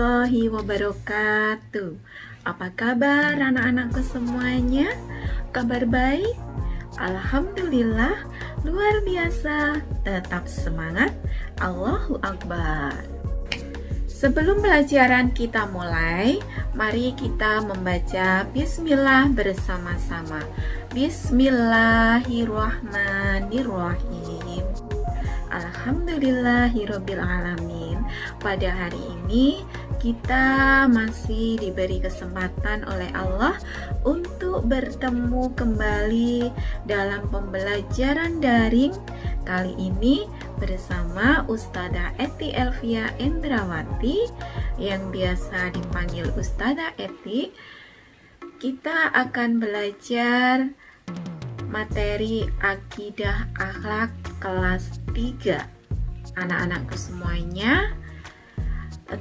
warahmatullahi wabarakatuh. Apa kabar anak-anakku semuanya? Kabar baik? Alhamdulillah, luar biasa. Tetap semangat. Allahu Akbar. Sebelum pelajaran kita mulai, mari kita membaca Bismillah bersama-sama. Bismillahirrahmanirrahim. Alhamdulillahirabbil alamin. Pada hari ini kita masih diberi kesempatan oleh Allah untuk bertemu kembali dalam pembelajaran daring kali ini bersama Ustadzah Eti Elvia Endrawati yang biasa dipanggil Ustadzah Eti. Kita akan belajar materi akidah akhlak kelas 3. Anak-anakku semuanya,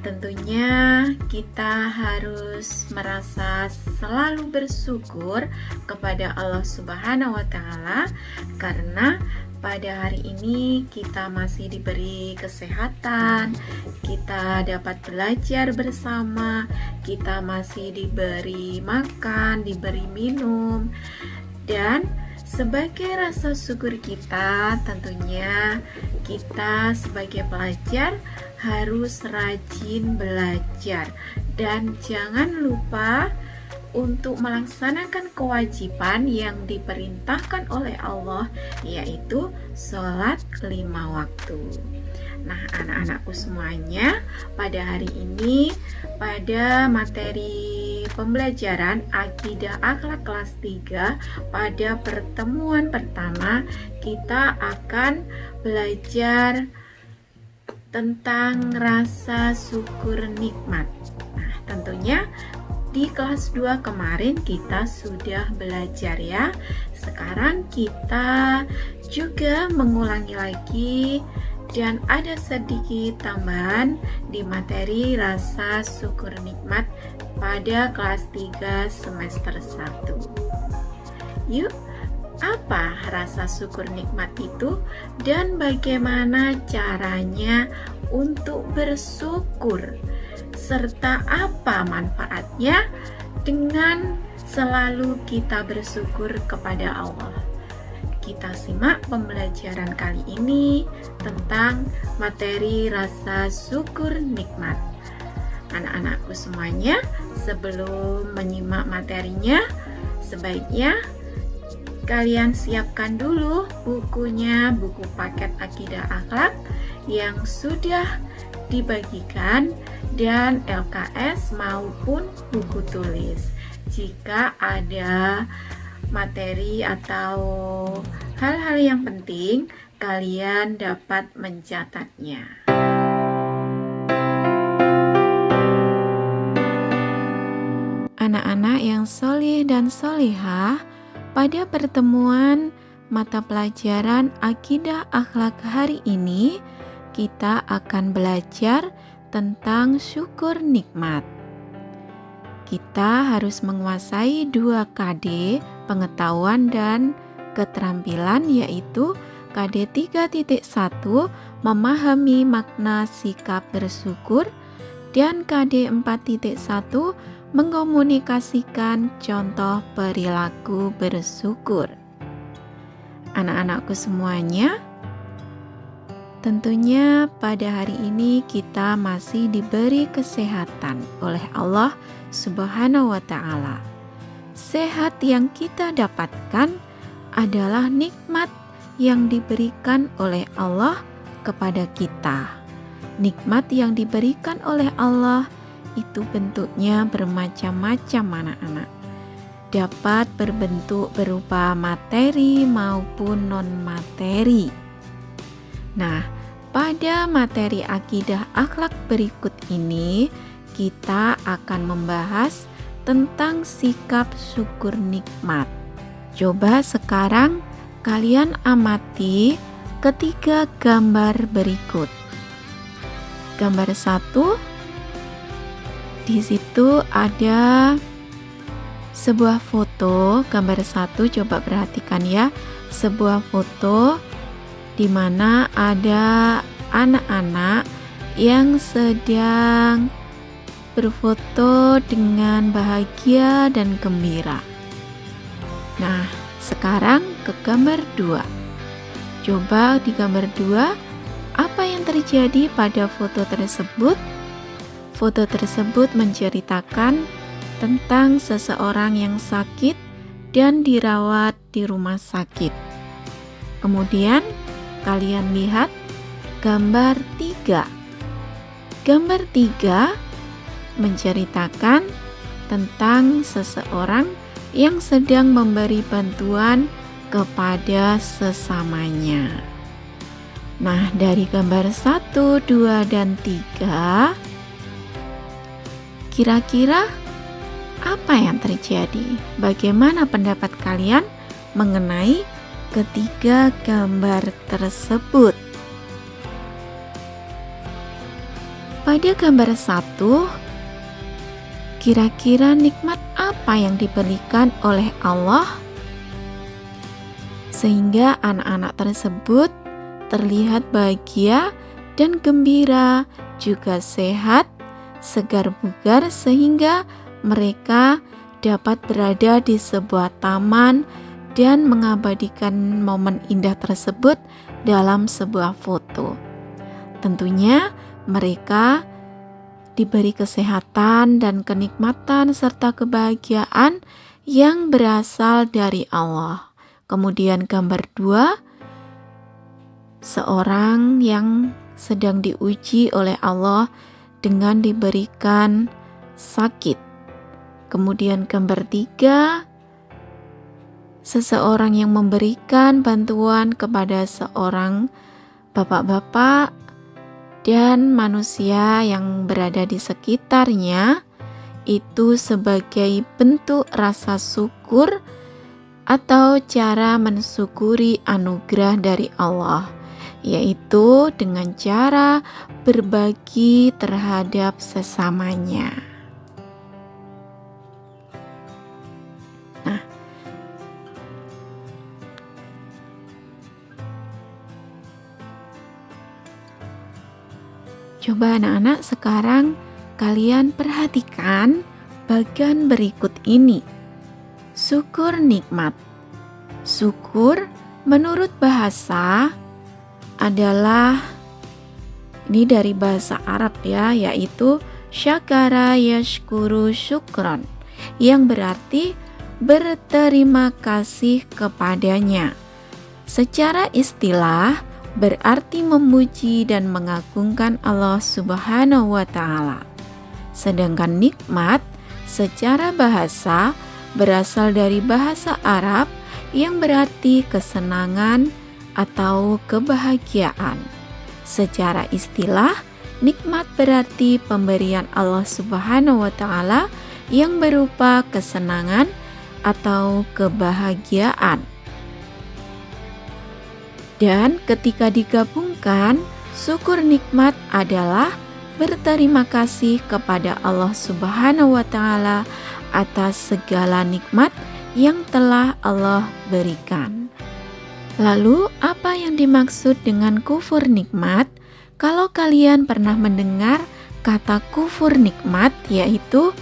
tentunya kita harus merasa selalu bersyukur kepada Allah Subhanahu wa Ta'ala karena pada hari ini kita masih diberi kesehatan, kita dapat belajar bersama, kita masih diberi makan, diberi minum, dan sebagai rasa syukur kita, tentunya kita sebagai pelajar harus rajin belajar dan jangan lupa untuk melaksanakan kewajiban yang diperintahkan oleh Allah, yaitu sholat 5 waktu. Nah, anak-anakku semuanya, pada hari ini pada materi pembelajaran akidah akhlak kelas 3, pada pertemuan pertama kita akan belajar tentang rasa syukur nikmat. Nah, tentunya di kelas 2 kemarin kita sudah belajar ya. Sekarang kita juga mengulangi lagi dan ada sedikit tambahan di materi rasa syukur nikmat pada kelas 3 semester 1. Yuk, apa rasa syukur nikmat itu dan bagaimana caranya untuk bersyukur serta apa manfaatnya dengan selalu kita bersyukur kepada Allah. Kita simak pembelajaran kali ini tentang materi rasa syukur nikmat. Anak-anakku semuanya, sebelum menyimak materinya, sebaiknya kalian siapkan dulu bukunya, buku paket akidah akhlak yang sudah dibagikan dan LKS maupun buku tulis. Jika ada materi atau hal-hal yang penting, kalian dapat mencatatnya. Anak-anak yang solih dan solihah, pada pertemuan mata pelajaran akidah akhlak hari ini, kita akan belajar tentang syukur nikmat. Kita harus menguasai 2 KD, pengetahuan dan keterampilan, yaitu KD 3.1 memahami makna sikap bersyukur dan KD 4.1 mengkomunikasikan contoh perilaku bersyukur. Anak-anakku semuanya, tentunya pada hari ini kita masih diberi kesehatan oleh Allah Subhanahu wa Ta'ala. Sehat yang kita dapatkan adalah nikmat yang diberikan oleh Allah kepada kita. Nikmat yang diberikan oleh Allah itu bentuknya bermacam-macam anak-anak. Dapat berbentuk berupa materi maupun non-materi. Nah, pada materi akidah akhlak berikut ini kita akan membahas tentang sikap syukur nikmat. Coba sekarang kalian amati ketiga gambar berikut. Gambar 1, di situ ada sebuah foto. Gambar 1, coba perhatikan ya, sebuah foto di mana ada anak-anak yang sedang berfoto dengan bahagia dan gembira. Nah, sekarang ke gambar 2. Coba di gambar 2, apa yang terjadi pada foto tersebut? Foto tersebut menceritakan tentang seseorang yang sakit dan dirawat di rumah sakit. Kemudian, kalian lihat gambar 3. Gambar 3 menceritakan tentang seseorang yang sedang memberi bantuan kepada sesamanya. Nah, dari gambar 1, 2, dan 3, kira-kira apa yang terjadi? Bagaimana pendapat kalian mengenai ketiga gambar tersebut? Pada gambar 1, kira-kira nikmat apa yang diberikan oleh Allah sehingga anak-anak tersebut terlihat bahagia dan gembira, juga sehat, segar bugar, sehingga mereka dapat berada di sebuah taman dan mengabadikan momen indah tersebut dalam sebuah foto. Tentunya mereka diberi kesehatan dan kenikmatan serta kebahagiaan yang berasal dari Allah. Kemudian gambar 2, seorang yang sedang diuji oleh Allah dengan diberikan sakit. Kemudian gambar 3, seseorang yang memberikan bantuan kepada seorang bapak-bapak dan manusia yang berada di sekitarnya, itu sebagai bentuk rasa syukur atau cara mensyukuri anugerah dari Allah, yaitu dengan cara berbagi terhadap sesamanya. Nah, coba anak-anak sekarang kalian perhatikan bagian berikut ini. Syukur nikmat. Syukur menurut bahasa adalah, ini dari bahasa Arab ya, yaitu syakara yashkuru syukron, yang berarti berterima kasih kepadanya. Secara istilah berarti memuji dan mengagungkan Allah Subhanahu wa Ta'ala. Sedangkan nikmat secara bahasa berasal dari bahasa Arab yang berarti kesenangan atau kebahagiaan. Secara istilah, nikmat berarti pemberian Allah Subhanahu wa Ta'ala yang berupa kesenangan atau kebahagiaan. Dan ketika digabungkan, syukur nikmat adalah berterima kasih kepada Allah Subhanahu wa Ta'ala atas segala nikmat yang telah Allah berikan. Lalu, apa yang dimaksud dengan kufur nikmat? Kalau kalian pernah mendengar kata kufur nikmat, yaitu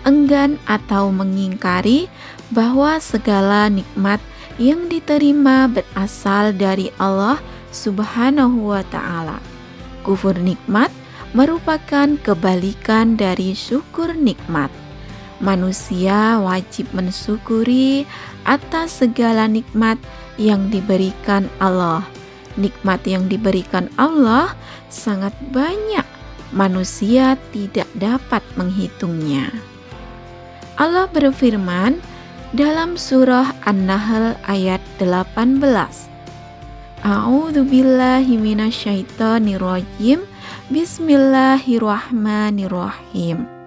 enggan atau mengingkari bahwa segala nikmat yang diterima berasal dari Allah Subhanahu wa Ta'ala. Kufur nikmat merupakan kebalikan dari syukur nikmat. Manusia wajib mensyukuri atas segala nikmat yang diberikan Allah. Nikmat yang diberikan Allah sangat banyak, manusia tidak dapat menghitungnya. Allah berfirman dalam surah An-Nahl ayat 18. A'udzu billahi minasyaitonir rajim. Bismillahirrahmanirrahim.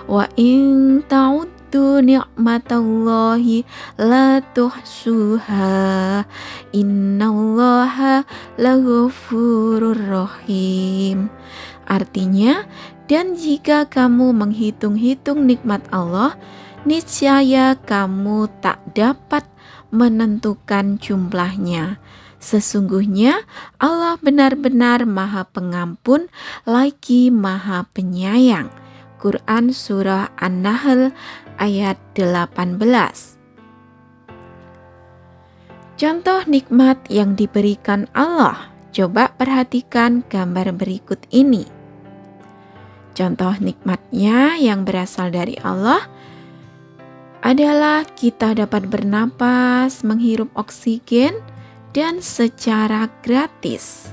Wa in ta'uddu ni'matallahi la tuhsuha. Innallaha laghafurur rahim. Artinya, dan jika kamu menghitung-hitung nikmat Allah, niscaya kamu tak dapat menentukan jumlahnya. Sesungguhnya Allah benar-benar Maha Pengampun lagi Maha Penyayang. Quran Surah An-Nahl ayat 18. Contoh nikmat yang diberikan Allah. Coba perhatikan gambar berikut ini. Contoh nikmatnya yang berasal dari Allah adalah kita dapat bernapas, menghirup oksigen, dan secara gratis.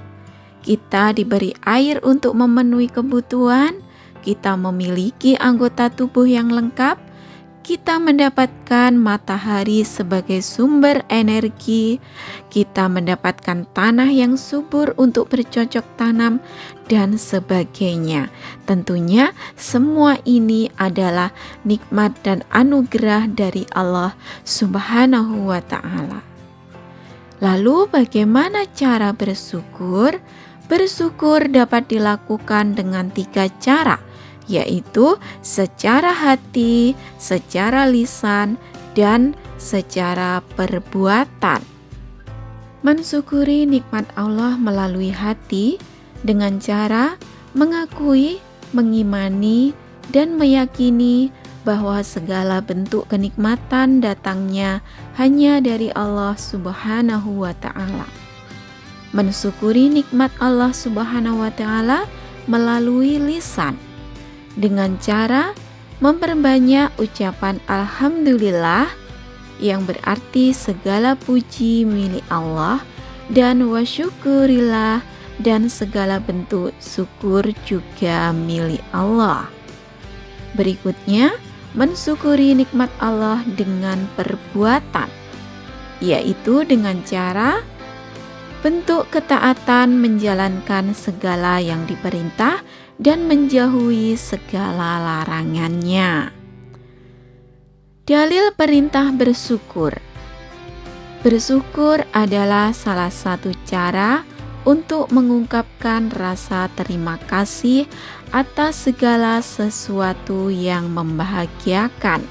Kita diberi air untuk memenuhi kebutuhan, kita memiliki anggota tubuh yang lengkap, kita mendapatkan matahari sebagai sumber energi, kita mendapatkan tanah yang subur untuk bercocok tanam, dan sebagainya. Tentunya semua ini adalah nikmat dan anugerah dari Allah Subhanahu wa Ta'ala. Lalu bagaimana cara bersyukur? Bersyukur dapat dilakukan dengan 3 cara, yaitu secara hati, secara lisan, dan secara perbuatan. Mensyukuri nikmat Allah melalui hati dengan cara mengakui, mengimani, dan meyakini bahwa segala bentuk kenikmatan datangnya hanya dari Allah Subhanahu wa Ta'ala. Mensyukuri nikmat Allah Subhanahu wa Ta'ala melalui lisan dengan cara memperbanyak ucapan alhamdulillah yang berarti segala puji milik Allah, dan wasyukurillah dan segala bentuk syukur juga milik Allah. Berikutnya, mensyukuri nikmat Allah dengan perbuatan, yaitu dengan cara bentuk ketaatan menjalankan segala yang diperintah dan menjauhi segala larangannya. Dalil perintah bersyukur. Bersyukur adalah salah satu cara untuk mengungkapkan rasa terima kasih atas segala sesuatu yang membahagiakan.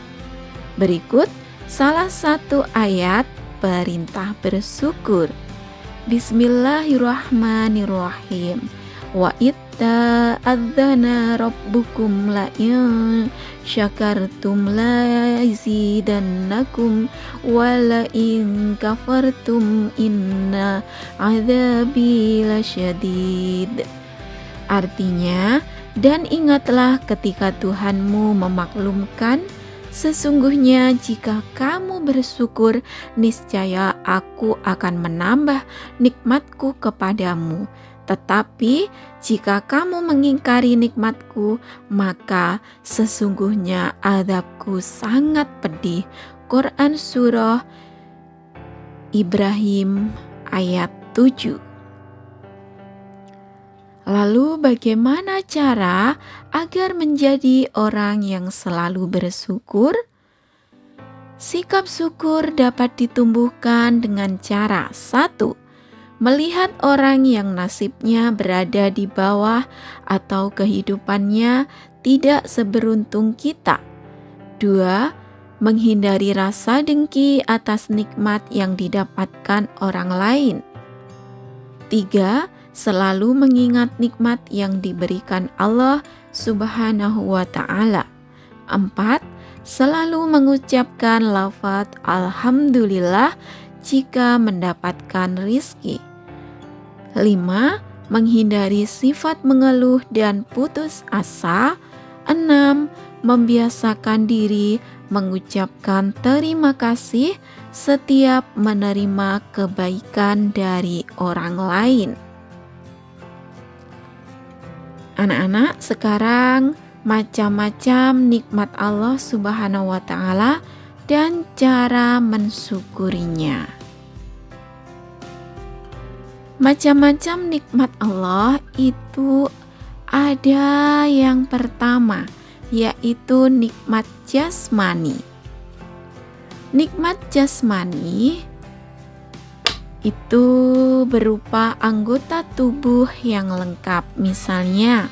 Berikut salah satu ayat perintah bersyukur. Bismillahirrahmanirrahim. Wa itta adzana rabbukum la in syakartum la zidannakum wa la in kafartum inna adzabi lasyadid. Artinya, dan ingatlah ketika Tuhanmu memaklumkan, sesungguhnya jika kamu bersyukur, niscaya aku akan menambah nikmatku kepadamu. Tetapi jika kamu mengingkari nikmatku, maka sesungguhnya azabku sangat pedih. Quran Surah Ibrahim ayat 7. Lalu bagaimana cara agar menjadi orang yang selalu bersyukur? Sikap syukur dapat ditumbuhkan dengan cara 1. Melihat orang yang nasibnya berada di bawah atau kehidupannya tidak seberuntung kita. 2. Menghindari rasa dengki atas nikmat yang didapatkan orang lain. 3. Selalu mengingat nikmat yang diberikan Allah Subhanahu wa Ta'ala. 4. Selalu mengucapkan lafaz alhamdulillah jika mendapatkan rizki. 5. Menghindari sifat mengeluh dan putus asa. 6. Membiasakan diri mengucapkan terima kasih setiap menerima kebaikan dari orang lain. Anak-anak, sekarang macam-macam nikmat Allah Subhanahu wa Ta'ala dan cara mensyukurinya. Macam-macam nikmat Allah itu ada yang pertama, yaitu nikmat jasmani. Nikmat jasmani itu berupa anggota tubuh yang lengkap, misalnya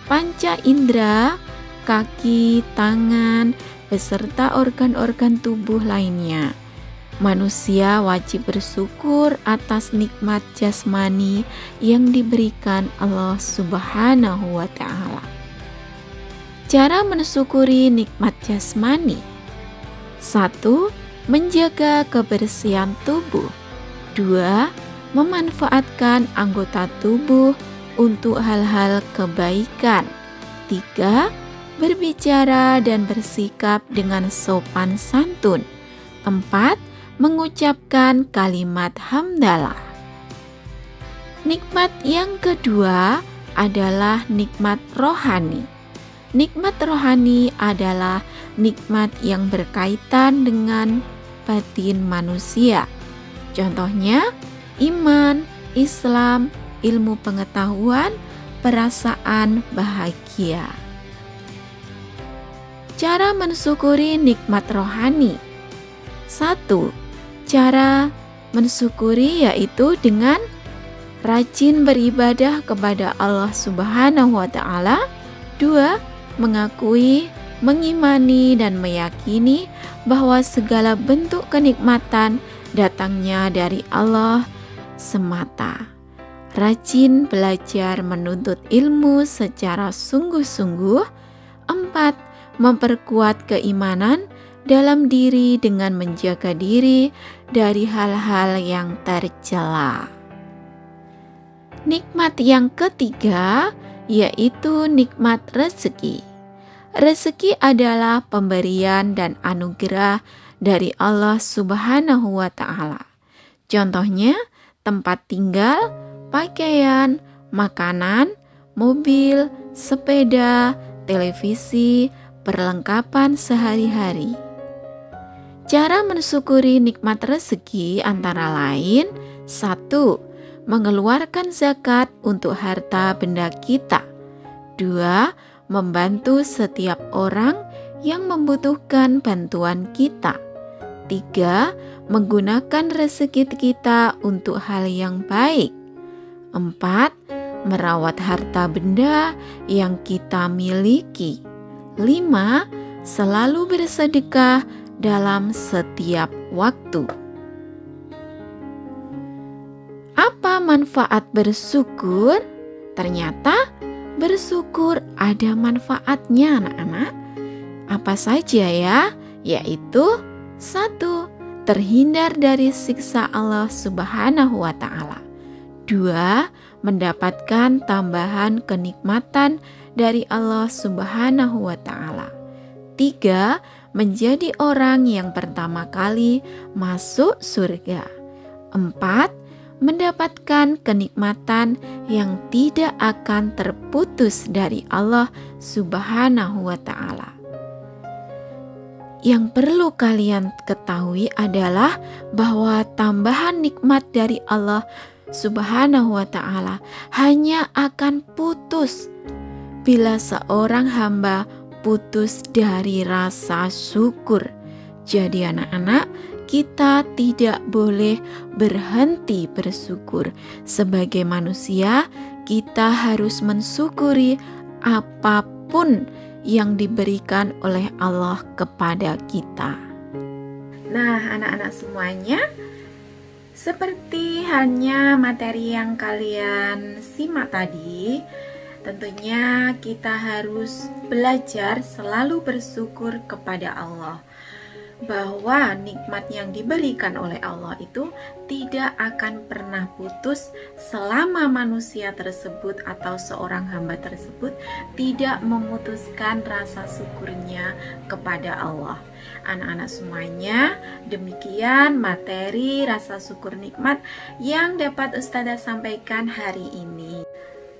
panca indera, kaki, tangan, beserta organ-organ tubuh lainnya. Manusia wajib bersyukur atas nikmat jasmani yang diberikan Allah Subhanahu wa Ta'ala. Cara mensyukuri nikmat jasmani. 1. Menjaga kebersihan tubuh. 2. Memanfaatkan anggota tubuh untuk hal-hal kebaikan. 3. Berbicara dan bersikap dengan sopan santun. 4. Mengucapkan kalimat hamdalah. Nikmat yang kedua adalah nikmat rohani. Nikmat rohani adalah nikmat yang berkaitan dengan batin manusia. Contohnya, iman, Islam, ilmu pengetahuan, perasaan bahagia. Cara mensyukuri nikmat rohani. 1. Cara mensyukuri yaitu dengan rajin beribadah kepada Allah Subhanahu wa Ta'ala. 2. Mengakui, mengimani, dan meyakini bahwa segala bentuk kenikmatan datangnya dari Allah semata. Rajin belajar menuntut ilmu secara sungguh-sungguh. 4. Memperkuat keimanan dalam diri dengan menjaga diri dari hal-hal yang tercela. Nikmat yang ketiga yaitu nikmat rezeki. Rezeki adalah pemberian dan anugerah dari Allah Subhanahu wa Ta'ala. Contohnya, tempat tinggal, pakaian, makanan, mobil, sepeda, televisi, perlengkapan sehari-hari. Cara mensyukuri nikmat rezeki antara lain: 1. Mengeluarkan zakat untuk harta benda kita. 2. Membantu setiap orang yang membutuhkan bantuan kita. 3. Menggunakan rezeki kita untuk hal yang baik. 4. Merawat harta benda yang kita miliki. 5. Selalu bersedekah dalam setiap waktu. Apa manfaat bersyukur? Ternyata bersyukur ada manfaatnya, anak-anak. Apa saja ya? Yaitu 1. Terhindar dari siksa Allah Subhanahu wa Ta'ala. 2. Mendapatkan tambahan kenikmatan dari Allah Subhanahu wa Ta'ala. 3. Menjadi orang yang pertama kali masuk surga. 4. Mendapatkan kenikmatan yang tidak akan terputus dari Allah Subhanahu wa Ta'ala. Yang perlu kalian ketahui adalah bahwa tambahan nikmat dari Allah Subhanahu wa Ta'ala hanya akan putus bila seorang hamba putus dari rasa syukur. Jadi anak-anak, kita tidak boleh berhenti bersyukur. Sebagai manusia, kita harus mensyukuri apapun yang diberikan oleh Allah kepada kita. Nah, anak-anak semuanya, seperti halnya materi yang kalian simak tadi, tentunya kita harus belajar selalu bersyukur kepada Allah, bahwa nikmat yang diberikan oleh Allah itu tidak akan pernah putus selama manusia tersebut atau seorang hamba tersebut tidak memutuskan rasa syukurnya kepada Allah. Anak-anak semuanya, demikian materi rasa syukur nikmat yang dapat Ustazah sampaikan hari ini.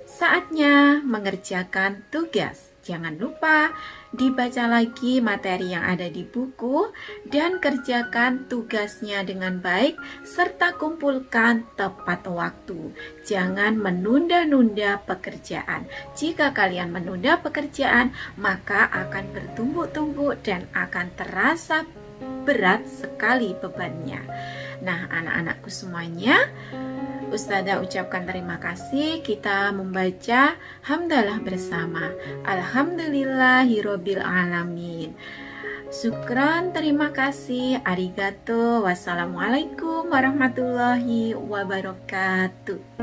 Saatnya mengerjakan tugas. Jangan lupa dibaca lagi materi yang ada di buku dan kerjakan tugasnya dengan baik serta kumpulkan tepat waktu. Jangan menunda-nunda pekerjaan. Jika kalian menunda pekerjaan, maka akan bertumbuk-tumbuk dan akan terasa berat sekali bebannya. Nah, anak-anakku semuanya, Ustazah ucapkan terima kasih. Kita membaca hamdalah bersama. Alhamdulillahirabbil alamin. Syukran, terima kasih. Arigato. Wassalamualaikum warahmatullahi wabarakatuh.